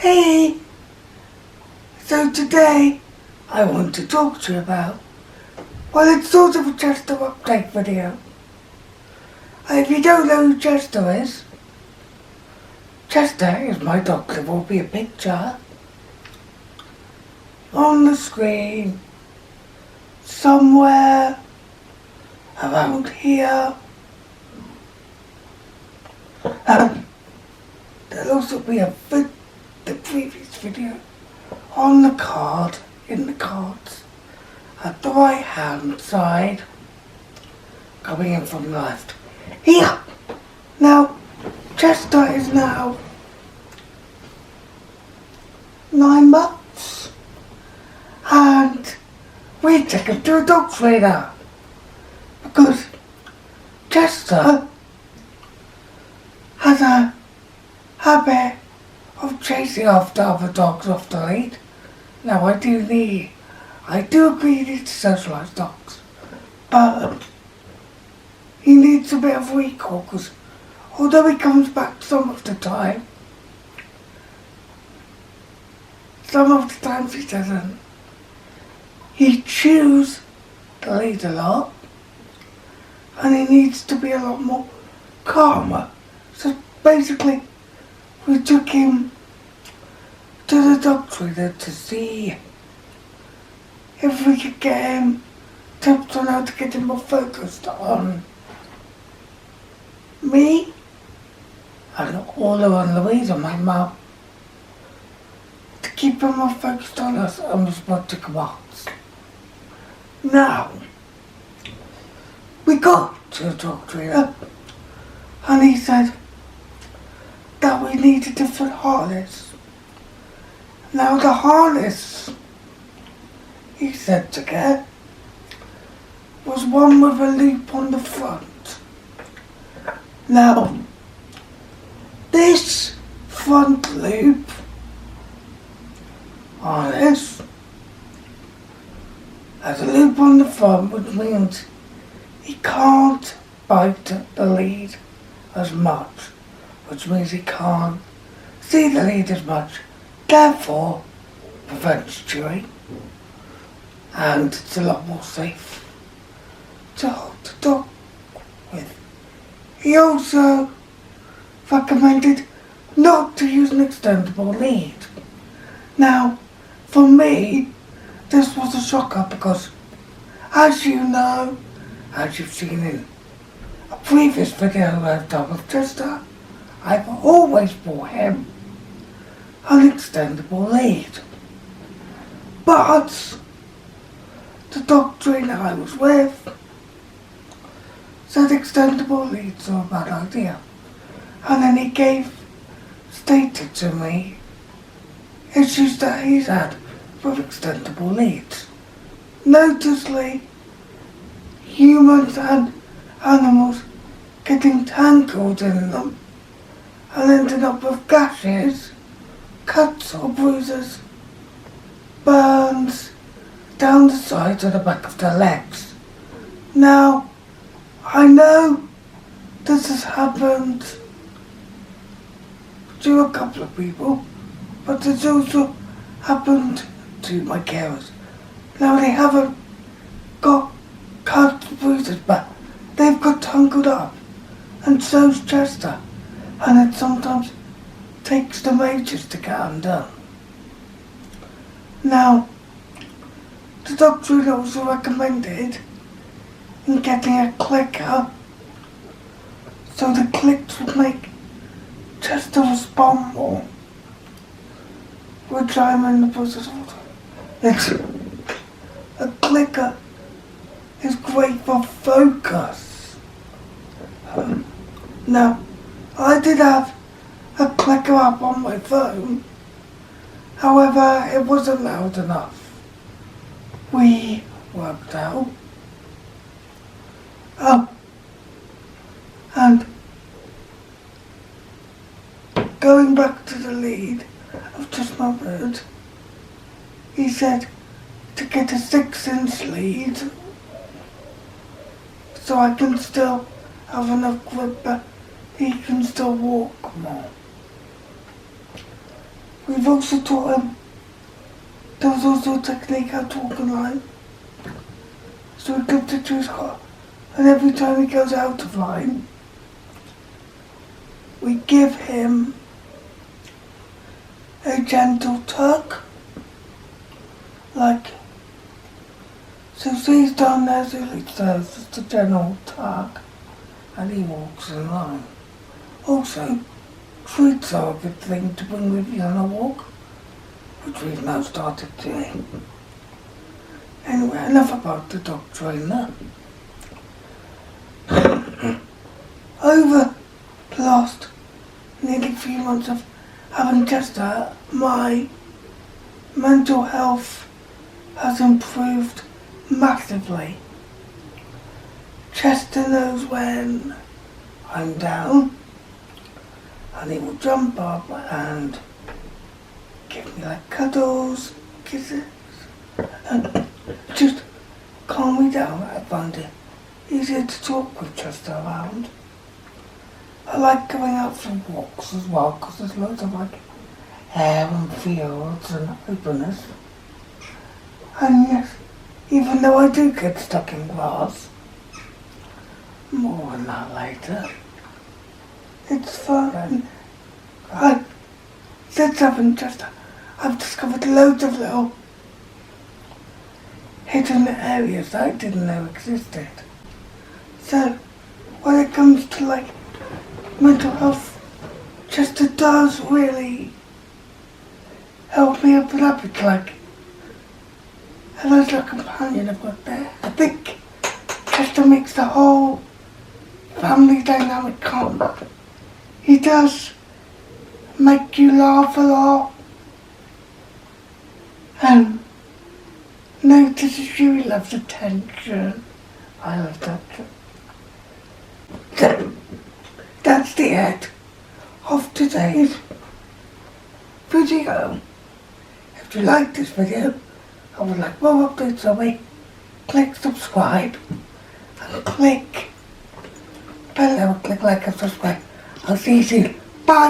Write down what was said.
Hey, so today I want to talk to you about, well, it's sort of a Chester update video. If you don't know who Chester is my dog. There will be a picture on the screen somewhere around here. There'll also be the previous video on the card, in the cards, at the right hand side, coming in from the left. Here! Now, Chester is now 9 months, and we take him to a dog trainer, because Chester has a habit of chasing after other dogs off the lead. Now I do agree he needs to socialise dogs, but he needs a bit of recall, because although he comes back some of the times he doesn't. He chews the lead a lot, and he needs to be a lot more calmer. So basically, we took him to the dog trainer to see if we could get him tips on how to get him more focused on me and Orla and Louise and my mum, to keep him more focused on us and respond to commands. Now, we got to the dog trainer and he said that we need a different harness. Now the harness he said to get was one with a loop on the front. Now, this front loop harness has a loop on the front, which means he can't bite the lead as much, which means he can't see the lead as much, therefore prevents chewing, and it's a lot more safe to hold the dog with. He also recommended not to use an extendable lead. Now, for me, this was a shocker because, as you know, as you've seen in a previous video I've done with Chester, I've always bought him an extendable lead. But the dog trainer I was with said extendable leads are a bad idea. And then he stated to me issues that he's had with extendable leads. Noticeably, humans and animals getting tangled in them and ending up with gashes, cuts or bruises, burns down the sides of the back of their legs. Now, I know this has happened to a couple of people, but it's also happened to my carers. Now, they haven't got cuts, bruises, but they've got tangled up, and so's Chester, and it sometimes takes them ages to get undone. Now, the dog trainer also recommended in getting a clicker, so the clicks would make Chester respond more, which I'm in the process of. A clicker is great for focus. Now, I did have a clicker up on my phone, however, it wasn't loud enough. We worked out. And going back to the lead I've just remembered, he said to get a 6-inch lead so I can still have enough grip, but he can still walk more. We've also taught him, there was also a technique how to walk in line. So he comes into his car, and every time he goes out of line, we give him a gentle tug. Like, so say he's down there, so he does just a general tug, and he walks in line. Also, treats are a good thing to bring with you on a walk, which we've now started doing. Anyway, enough about the dog trainer. Over the last nearly 3 months of having Chester, my mental health has improved massively. Chester knows when I'm down, and he will jump up and give me like cuddles, kisses, and just calm me down. I find it easier to talk with Chester around. I like going out for walks as well, because there's loads of like air and fields and openness. And yes, even though I do get stuck in grass, more on that later, it's fun. And since having Chester, I've discovered loads of little hidden areas that I didn't know existed. So, when it comes to like mental health, Chester does really help me open up. It's like a little companion I've got there. I think Chester makes the whole family dynamic calm. He does make you laugh a lot, and notices you. He loves attention. I love attention. So, that's the end of today's video. If you like this video, I would like more updates on me. Click subscribe and click below, click like and subscribe. I'll see you soon. Bye.